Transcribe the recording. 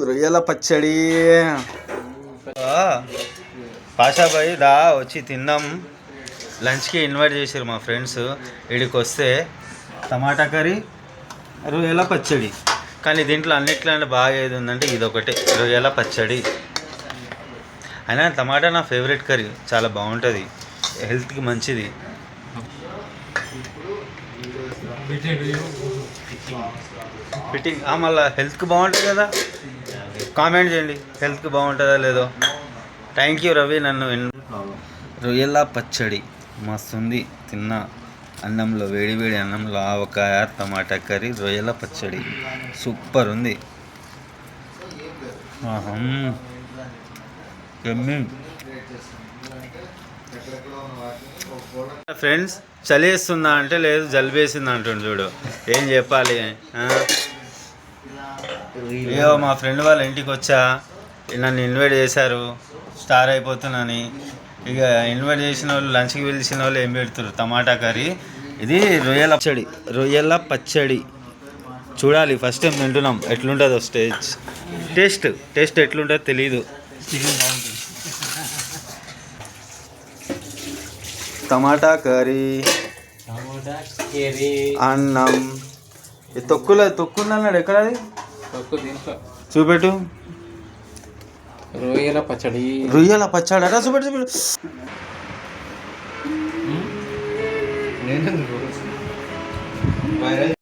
రొయ్యల పచ్చడి. పాషాబాయి దా వచ్చి తిందాం. లంచ్కి ఇన్వైట్ చేశారు మా ఫ్రెండ్స్. ఇక్కడికి వస్తే టమాటా కర్రీ, రొయ్యల పచ్చడి. కానీ దీంట్లో అన్నిట్లో బాగా ఏది ఉందంటే ఇదొకటే, రొయ్యల పచ్చడి. అయినా టమాటా నా ఫేవరెట్ కర్రీ, చాలా బాగుంటుంది, హెల్త్కి మంచిది. ఫిట్టింగ్ మళ్ళీ హెల్త్కి బాగుంటుంది కదా. కామెంట్ చేయండి హెల్త్కి బాగుంటుందా లేదో. Thank you Ravi. నన్ను రొయ్యల పచ్చడి మస్తుంది. తిన్న అన్నంలో, వేడి అన్నంలో ఆవకాయ, టమాటా కర్రీ, రొయ్యల పచ్చడి సూపర్ ఉంది. ఫ్రెండ్స్, చలి వేస్తుందా అంటే లేదు, జలుబు వేసింది అంటుండు. చూడు ఏం చెప్పాలి. ఏవో మా ఫ్రెండ్ వాళ్ళ ఇంటికి వచ్చా, నన్ను ఇన్వైట్ చేశారు స్టార్ అయిపోతున్నాని. ఇక ఇన్వైట్ చేసిన వాళ్ళు, లంచ్కి పిలిచిన వాళ్ళు ఏం పెడుతున్నారు? టమాటా కర్రీ, ఇది రొయ్యల పచ్చడి. చూడాలి, ఫస్ట్ టైం తింటున్నాం, ఎట్లుంటుందో టేస్ట్ ఎట్లుంటుందో తెలీదు. టమాటా కర్రీ, అన్నం. తొక్కుందన్నాడు, ఎక్కడది? చూపెట్టు. రొయ్యల పచ్చడి అట చూపెట్టు.